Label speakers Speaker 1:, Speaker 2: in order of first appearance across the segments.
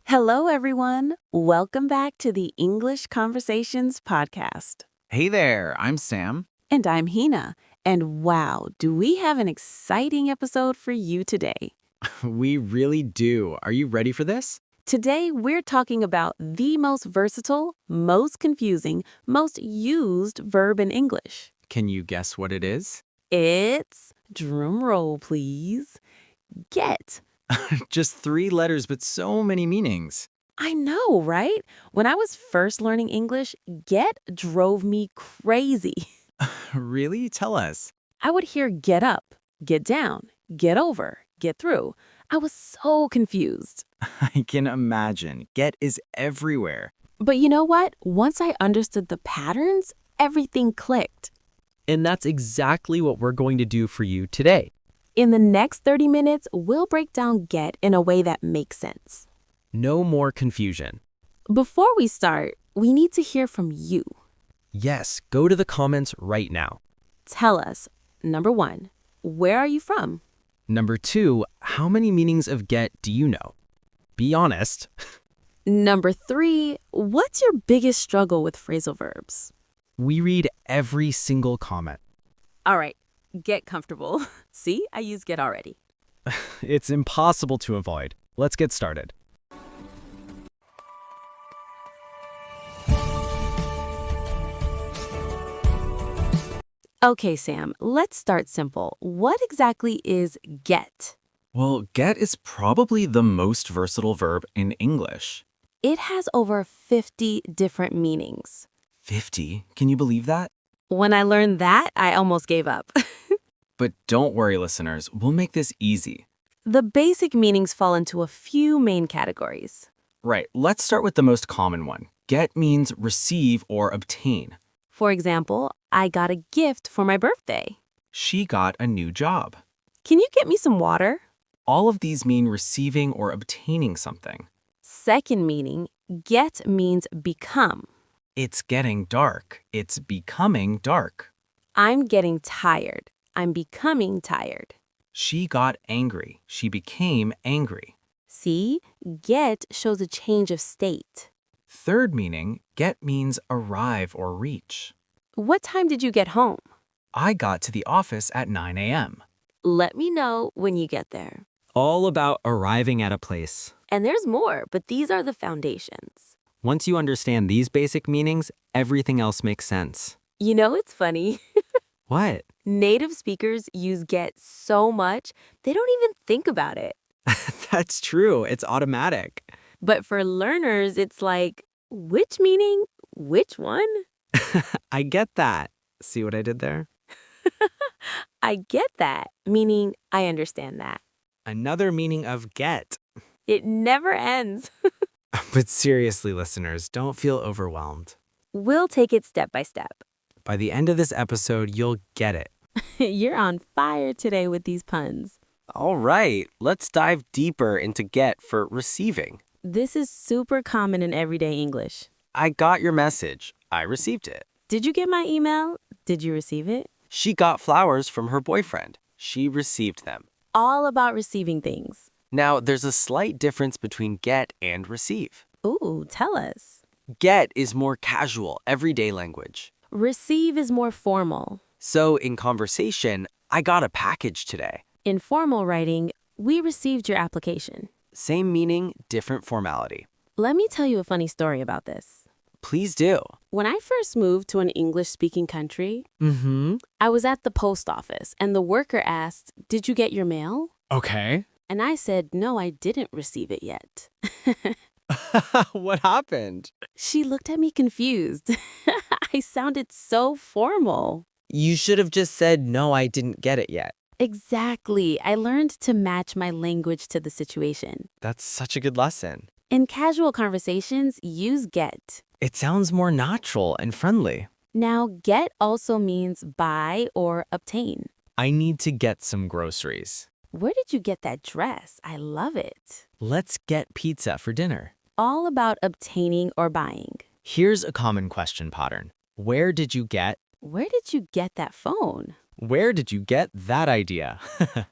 Speaker 1: Hello, everyone. Welcome back to the English Conversations podcast.
Speaker 2: Hey there, I'm Sam.
Speaker 1: And I'm Hina. And wow, do we have an exciting episode for you today?
Speaker 2: We really do. Are you ready for this?
Speaker 1: Today, we're talking about the most versatile, most confusing, most used verb in English.
Speaker 2: Can you guess what it is?
Speaker 1: It's, drum roll please, get.
Speaker 2: Just 3 letters, but so many meanings.
Speaker 1: I know, right? When I was first learning English, get drove me crazy.
Speaker 2: Really? Tell us.
Speaker 1: I would hear get up, get down, get over, get through. I was so confused.
Speaker 2: I can imagine. Get is everywhere.
Speaker 1: But you know what? Once I understood the patterns, everything clicked.
Speaker 3: And that's exactly what we're going to do for you today.
Speaker 1: In the next 30 minutes, we'll break down get in a way that makes sense.
Speaker 3: No more confusion.
Speaker 1: Before we start, we need to hear from you.
Speaker 3: Yes, go to the comments right now.
Speaker 1: Tell us, number 1, where are you from?
Speaker 3: Number 2, how many meanings of get do you know? Be honest.
Speaker 1: Number 3, what's your biggest struggle with phrasal verbs?
Speaker 3: We read every single comment.
Speaker 1: All right, get comfortable. See, I use get already.
Speaker 3: It's impossible to avoid. Let's get started.
Speaker 1: Okay, Sam, let's start simple. What exactly is get?
Speaker 2: Well, get is probably the most versatile verb in English.
Speaker 1: It has over 50 different meanings.
Speaker 2: 50? Can you believe that?
Speaker 1: When I learned that, I almost gave up.
Speaker 2: But don't worry, listeners. We'll make this easy.
Speaker 1: The basic meanings fall into a few main categories.
Speaker 2: Right, let's start with the most common one. Get means receive or obtain.
Speaker 1: For example, I got a gift for my birthday.
Speaker 2: She got a new job.
Speaker 1: Can you get me some water?
Speaker 2: All of these mean receiving or obtaining something.
Speaker 1: Second meaning, get means become.
Speaker 2: It's getting dark. It's becoming dark.
Speaker 1: I'm getting tired. I'm becoming tired.
Speaker 2: She got angry. She became angry.
Speaker 1: See, get shows a change of state.
Speaker 2: Third meaning, get means arrive or reach.
Speaker 1: What time did you get home?
Speaker 2: I got to the office at 9 a.m.
Speaker 1: Let me know when you get there.
Speaker 3: All about arriving at a place.
Speaker 1: And there's more, but these are the foundations.
Speaker 3: Once you understand these basic meanings, everything else makes sense.
Speaker 1: You know, it's funny.
Speaker 3: What?
Speaker 1: Native speakers use get so much, they don't even think about it.
Speaker 3: That's true. It's automatic.
Speaker 1: But for learners, it's like, which meaning? Which one?
Speaker 3: I get that. See what I did there?
Speaker 1: I get that, meaning I understand that.
Speaker 3: Another meaning of get.
Speaker 1: It never ends.
Speaker 3: But seriously, listeners, don't feel overwhelmed.
Speaker 1: We'll take it step by step.
Speaker 3: By the end of this episode, you'll get it.
Speaker 1: You're on fire today with these puns.
Speaker 4: All right, let's dive deeper into get for receiving.
Speaker 1: This is super common in everyday English.
Speaker 4: I got your message. I received it.
Speaker 1: Did you get my email? Did you receive it?
Speaker 4: She got flowers from her boyfriend. She received them.
Speaker 1: All about receiving things.
Speaker 4: Now, there's a slight difference between get and receive.
Speaker 1: Ooh, tell us.
Speaker 4: Get is more casual, everyday language.
Speaker 1: Receive is more formal.
Speaker 4: So in conversation, I got a package today.
Speaker 1: In formal writing, we received your application.
Speaker 4: Same meaning, different formality.
Speaker 1: Let me tell you a funny story about this.
Speaker 4: Please do.
Speaker 1: When I first moved to an English-speaking country,
Speaker 3: Mm-hmm.
Speaker 1: I was at the post office and the worker asked, "Did you get your mail?"
Speaker 3: Okay.
Speaker 1: And I said, "No, I didn't receive it yet."
Speaker 3: What happened?
Speaker 1: She looked at me confused. I sounded so formal.
Speaker 3: You should have just said, no, I didn't get it yet.
Speaker 1: Exactly. I learned to match my language to the situation.
Speaker 3: That's such a good lesson.
Speaker 1: In casual conversations, use get.
Speaker 3: It sounds more natural and friendly.
Speaker 1: Now, get also means buy or obtain.
Speaker 3: I need to get some groceries.
Speaker 1: Where did you get that dress? I love it.
Speaker 3: Let's get pizza for dinner.
Speaker 1: All about obtaining or buying.
Speaker 3: Here's a common question pattern. Where did you get?
Speaker 1: Where did you get that phone?
Speaker 3: Where did you get that idea?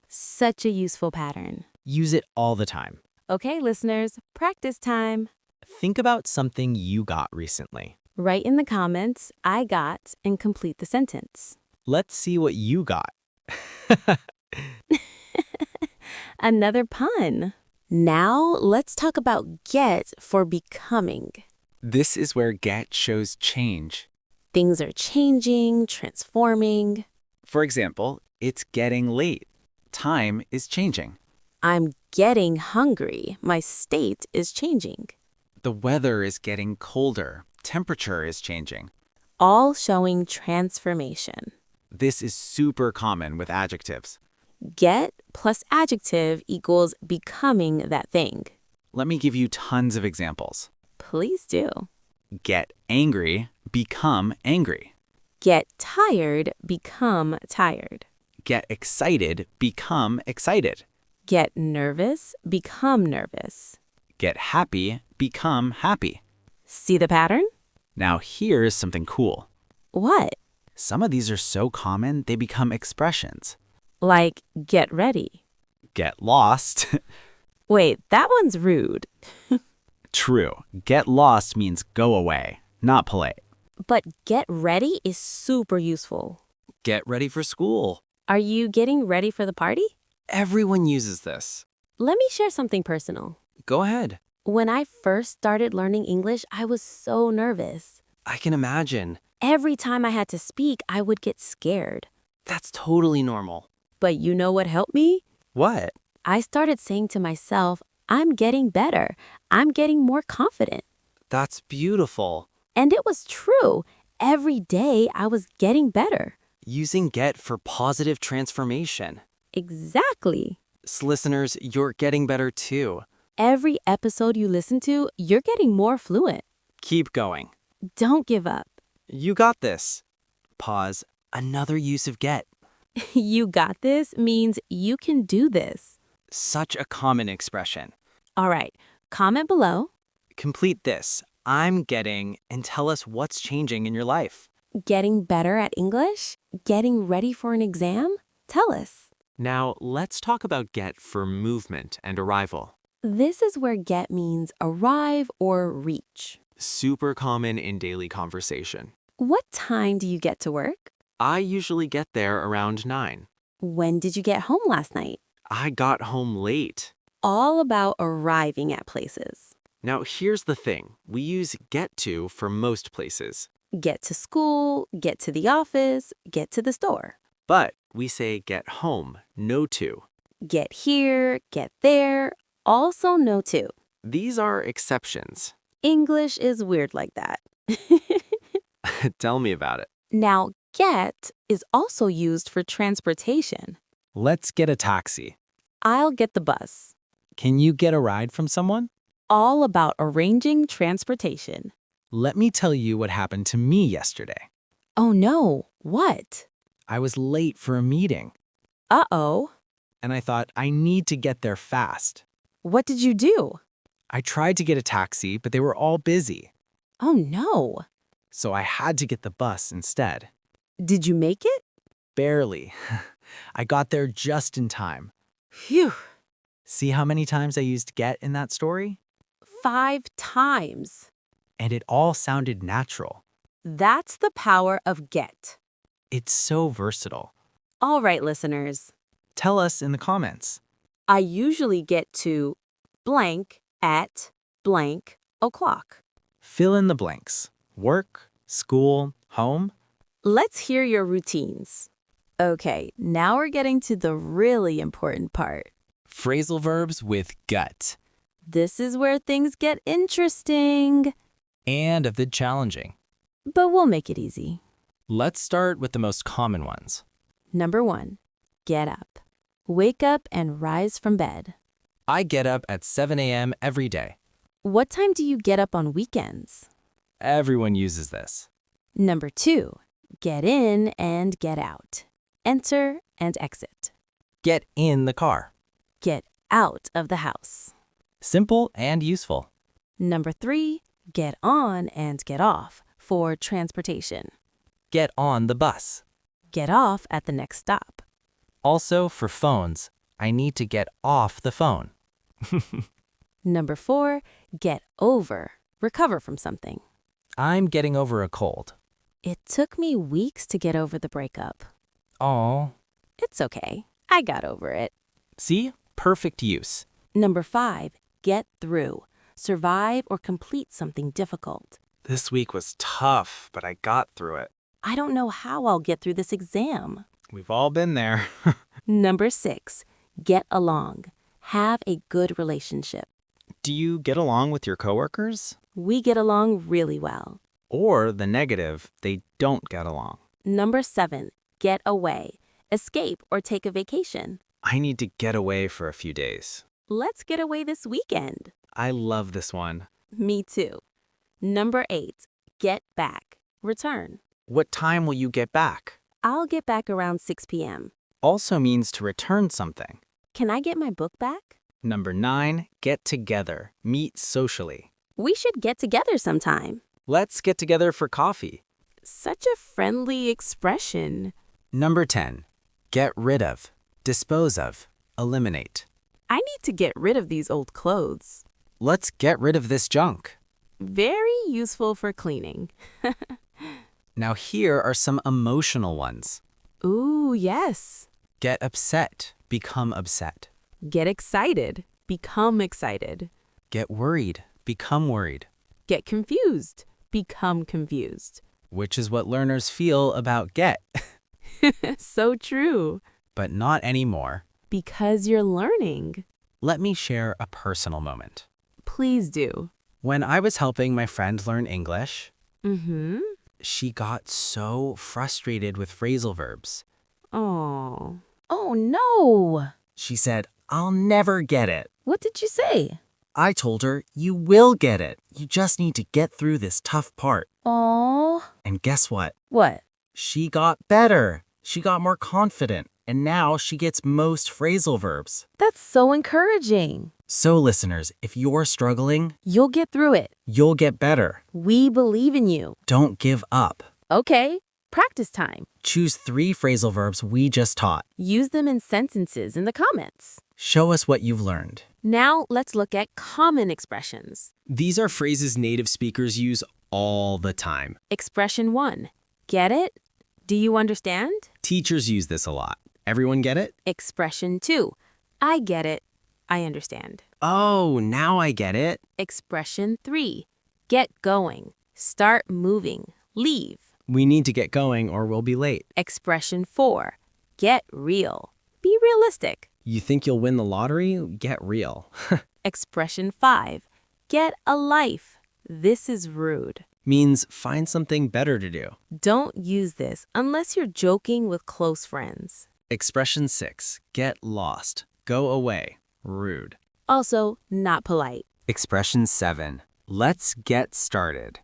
Speaker 1: Such a useful pattern.
Speaker 3: Use it all the time.
Speaker 1: Okay, listeners, practice time.
Speaker 3: Think about something you got recently.
Speaker 1: Write in the comments, I got, and complete the sentence.
Speaker 3: Let's see what you got.
Speaker 1: Another pun. Now, let's talk about get for becoming.
Speaker 2: This is where get shows change.
Speaker 1: Things are changing, transforming.
Speaker 2: For example, it's getting late. Time is changing.
Speaker 1: I'm getting hungry. My state is changing.
Speaker 2: The weather is getting colder. Temperature is changing.
Speaker 1: All showing transformation.
Speaker 2: This is super common with adjectives.
Speaker 1: Get plus adjective equals becoming that thing.
Speaker 2: Let me give you tons of examples.
Speaker 1: Please do.
Speaker 2: Get angry, become angry.
Speaker 1: Get tired, become tired.
Speaker 2: Get excited, become excited.
Speaker 1: Get nervous, become nervous.
Speaker 2: Get happy, become happy.
Speaker 1: See the pattern?
Speaker 2: Now here's something cool.
Speaker 1: What?
Speaker 2: Some of these are so common, they become expressions.
Speaker 1: Like get ready.
Speaker 2: Get lost.
Speaker 1: Wait, that one's rude.
Speaker 2: True. Get lost means go away, not polite.
Speaker 1: But get ready is super useful.
Speaker 4: Get ready for school.
Speaker 1: Are you getting ready for the party?
Speaker 4: Everyone uses this.
Speaker 1: Let me share something personal.
Speaker 4: Go ahead.
Speaker 1: When I first started learning English, I was so nervous.
Speaker 4: I can imagine.
Speaker 1: Every time I had to speak, I would get scared.
Speaker 4: That's totally normal.
Speaker 1: But you know what helped me?
Speaker 4: What?
Speaker 1: I started saying to myself, I'm getting better. I'm getting more confident.
Speaker 4: That's beautiful.
Speaker 1: And it was true. Every day I was getting better.
Speaker 4: Using get for positive transformation.
Speaker 1: Exactly.
Speaker 4: Listeners, you're getting better too.
Speaker 1: Every episode you listen to, you're getting more fluent.
Speaker 4: Keep going.
Speaker 1: Don't give up.
Speaker 4: You got this. Pause. Another use of get.
Speaker 1: You got this means you can do this.
Speaker 4: Such a common expression.
Speaker 1: All right, comment below.
Speaker 4: Complete this. I'm getting, and tell us what's changing in your life.
Speaker 1: Getting better at English? Getting ready for an exam? Tell us.
Speaker 3: Now, let's talk about get for movement and arrival.
Speaker 1: This is where get means arrive or reach.
Speaker 3: Super common in daily conversation.
Speaker 1: What time do you get to work?
Speaker 3: I usually get there around 9.
Speaker 1: When did you get home last night?
Speaker 3: I got home late.
Speaker 1: All about arriving at places.
Speaker 3: Now, here's the thing. We use get to for most places,
Speaker 1: Get to school, get to the office, get to the store.
Speaker 3: but we say get home, no to.
Speaker 1: Get here, get there, also no to.
Speaker 3: These are exceptions.
Speaker 1: English is weird like that.
Speaker 3: Tell me about it.
Speaker 1: Now, get is also used for transportation.
Speaker 3: Let's get a taxi.
Speaker 1: I'll get the bus.
Speaker 3: Can you get a ride from someone?
Speaker 1: All about arranging transportation.
Speaker 3: Let me tell you what happened to me yesterday.
Speaker 1: Oh no, what?
Speaker 3: I was late for a meeting,
Speaker 1: Uh-oh.
Speaker 3: and I thought I need to get there fast.
Speaker 1: What did you do?
Speaker 3: I tried to get a taxi, but they were all busy,
Speaker 1: Oh no.
Speaker 3: so I had to get the bus instead.
Speaker 1: Did you make it?
Speaker 3: Barely. I got there just in time.
Speaker 1: Phew.
Speaker 3: See how many times I used get in that story?
Speaker 1: 5 times.
Speaker 3: And it all sounded natural.
Speaker 1: That's the power of get.
Speaker 3: It's so versatile.
Speaker 1: All right, listeners.
Speaker 3: Tell us in the comments.
Speaker 1: I usually get to blank at blank o'clock.
Speaker 3: Fill in the blanks. Work, school, home.
Speaker 1: Let's hear your routines. Okay, now we're getting to the really important part.
Speaker 5: Phrasal verbs with gut
Speaker 1: This is where things get interesting,
Speaker 5: and a bit challenging.
Speaker 1: but we'll make it easy.
Speaker 5: Let's start with the most common ones.
Speaker 1: Number 1, get up. Wake up and rise from bed.
Speaker 5: I get up at 7 a.m. every day.
Speaker 1: What time do you get up on weekends?
Speaker 5: Everyone uses this.
Speaker 1: Number 2, get in and get out. Enter and exit.
Speaker 5: Get in the car.
Speaker 1: Get out of the house.
Speaker 5: Simple and useful.
Speaker 1: Number 3, get on and get off for transportation.
Speaker 5: Get on the bus.
Speaker 1: Get off at the next stop.
Speaker 5: Also, for phones, I need to get off the phone.
Speaker 1: Number 4, get over, recover from something.
Speaker 5: I'm getting over a cold.
Speaker 1: It took me weeks to get over the breakup.
Speaker 5: Aw.
Speaker 1: It's okay. I got over it.
Speaker 5: See? Perfect use.
Speaker 1: Number 5, get through, survive or complete something difficult.
Speaker 4: This week was tough, but I got through it.
Speaker 1: I don't know how I'll get through this exam.
Speaker 4: We've all been there.
Speaker 1: Number 6, get along, have a good relationship.
Speaker 6: Do you get along with your coworkers?
Speaker 1: We get along really well.
Speaker 6: Or the negative, they don't get along.
Speaker 1: Number 7, get away, escape or take a vacation.
Speaker 6: I need to get away for a few days.
Speaker 1: Let's get away this weekend.
Speaker 6: I love this one.
Speaker 1: Me too. Number 8, get back, return.
Speaker 6: What time will you get back?
Speaker 1: I'll get back around 6 p.m.
Speaker 6: Also means to return something.
Speaker 1: Can I get my book back?
Speaker 6: Number 9, get together, meet socially.
Speaker 1: We should get together sometime.
Speaker 6: Let's get together for coffee.
Speaker 1: Such a friendly expression.
Speaker 5: Number 10. Get rid of, dispose of, eliminate.
Speaker 1: I need to get rid of these old clothes.
Speaker 5: Let's get rid of this junk.
Speaker 1: Very useful for cleaning.
Speaker 5: Now here are some emotional ones.
Speaker 1: Ooh, yes.
Speaker 5: Get upset, become upset.
Speaker 1: Get excited, become excited.
Speaker 5: Get worried, become worried.
Speaker 1: Get confused, become confused.
Speaker 5: Which is what learners feel about get,
Speaker 1: So true.
Speaker 5: but not anymore.
Speaker 1: Because you're learning.
Speaker 5: Let me share a personal moment.
Speaker 1: Please do.
Speaker 5: When I was helping my friend learn English,
Speaker 1: Mm-hmm.
Speaker 5: she got so frustrated with phrasal verbs.
Speaker 1: Oh. Oh, no.
Speaker 2: She said, I'll never get it.
Speaker 1: What did you say?
Speaker 2: I told her, you will get it. You just need to get through this tough part.
Speaker 1: Oh.
Speaker 2: And guess what?
Speaker 1: What?
Speaker 2: She got better. She got more confident. And now she gets most phrasal verbs.
Speaker 1: That's so encouraging.
Speaker 2: So listeners, if you're struggling,
Speaker 1: You'll get through it.
Speaker 2: you'll get better.
Speaker 1: We believe in you.
Speaker 2: Don't give up.
Speaker 1: Okay, practice time.
Speaker 2: Choose 3 phrasal verbs we just taught.
Speaker 1: Use them in sentences in the comments.
Speaker 2: Show us what you've learned.
Speaker 1: Now let's look at common expressions.
Speaker 7: These are phrases native speakers use all the time.
Speaker 1: Expression 1. Get it? Do you understand?
Speaker 7: Teachers use this a lot. Everyone get it?
Speaker 1: Expression 2. I get it. I understand.
Speaker 7: Oh, now I get it.
Speaker 1: Expression 3. Get going. Start moving. Leave.
Speaker 7: We need to get going or we'll be late.
Speaker 1: Expression 4. Get real. Be realistic.
Speaker 7: You think you'll win the lottery? Get real.
Speaker 1: Expression 5. Get a life. This is rude.
Speaker 7: Means find something better to do.
Speaker 1: Don't use this unless you're joking with close friends.
Speaker 7: Expression 6. Get lost. Go away. Rude.
Speaker 1: Also, not polite.
Speaker 5: Expression 7. Let's get started.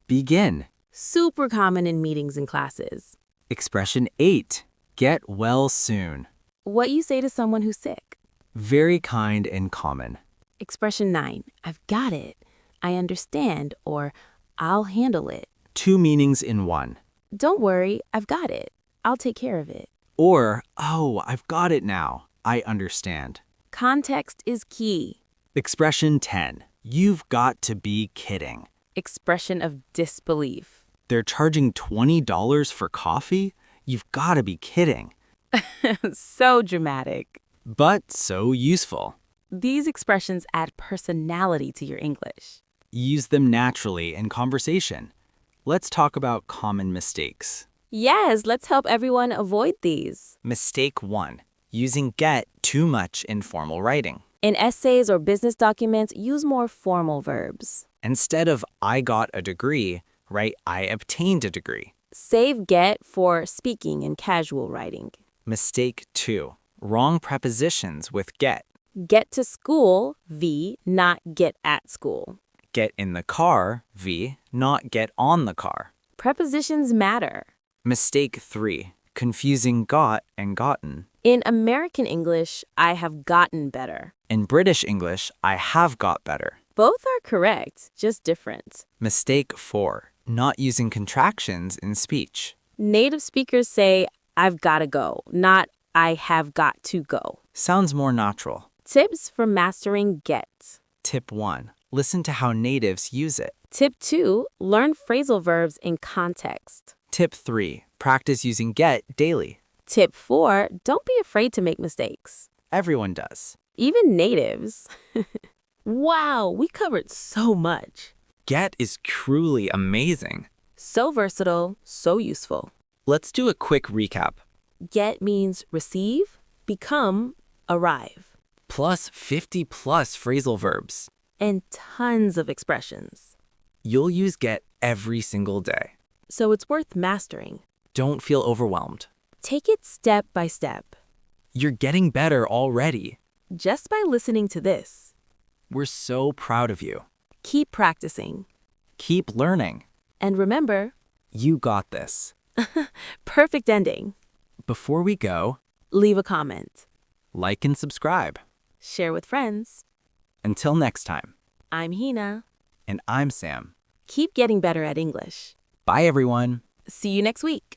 Speaker 5: Begin.
Speaker 1: Super common in meetings and classes.
Speaker 5: Expression 8. Get well soon.
Speaker 1: What you say to someone who's sick.
Speaker 5: Very kind and common.
Speaker 1: Expression 9. I've got it. I understand, or I'll handle it.
Speaker 5: 2 meanings in one.
Speaker 1: Don't worry, I've got it. I'll take care of it.
Speaker 5: Or, oh, I've got it now. I understand.
Speaker 1: Context is key.
Speaker 5: Expression 10. You've got to be kidding.
Speaker 1: Expression of disbelief.
Speaker 5: They're charging $20 for coffee? You've got to be kidding.
Speaker 1: So dramatic.
Speaker 5: But so useful.
Speaker 1: These expressions add personality to your English.
Speaker 5: Use them naturally in conversation. Let's talk about common mistakes.
Speaker 1: Yes, let's help everyone avoid these.
Speaker 5: Mistake 1. Using get too much in formal writing.
Speaker 1: In essays or business documents, use more formal verbs.
Speaker 5: Instead of I got a degree, write I obtained a degree.
Speaker 1: Save get for speaking and casual writing.
Speaker 5: Mistake 2. Wrong prepositions with get.
Speaker 1: Get to school, V, not get at school.
Speaker 5: Get in the car, V, not get on the car.
Speaker 1: Prepositions matter.
Speaker 5: Mistake 3. Confusing got and gotten.
Speaker 1: In American English, I have gotten better.
Speaker 5: In British English, I have got better.
Speaker 1: Both are correct, just different.
Speaker 5: Mistake 4. Not using contractions in speech.
Speaker 1: Native speakers say, I've got to go, not I have got to go.
Speaker 5: Sounds more natural.
Speaker 1: Tips for mastering get.
Speaker 5: Tip 1. Listen to how natives use it.
Speaker 1: Tip 2, learn phrasal verbs in context.
Speaker 5: Tip 3. Practice using get daily.
Speaker 1: Tip 4, don't be afraid to make mistakes.
Speaker 5: Everyone does.
Speaker 1: Even natives. Wow, we covered so much.
Speaker 5: Get is truly amazing.
Speaker 1: So versatile, so useful.
Speaker 5: Let's do a quick recap.
Speaker 1: Get means receive, become, arrive,
Speaker 5: Plus 50 plus phrasal verbs.
Speaker 1: and tons of expressions.
Speaker 5: You'll use get every single day.
Speaker 1: So it's worth mastering.
Speaker 5: Don't feel overwhelmed.
Speaker 1: Take it step by step,
Speaker 5: You're getting better already.
Speaker 1: just by listening to this.
Speaker 5: We're so proud of you.
Speaker 1: Keep practicing.
Speaker 5: Keep learning.
Speaker 1: And remember,
Speaker 5: You got this.
Speaker 1: perfect ending.
Speaker 5: Before we go,
Speaker 1: Leave a comment.
Speaker 5: like and subscribe.
Speaker 1: Share with friends.
Speaker 5: Until next time.
Speaker 1: I'm Hina.
Speaker 5: And I'm Sam.
Speaker 1: Keep getting better at English.
Speaker 5: Bye, everyone.
Speaker 1: See you next week.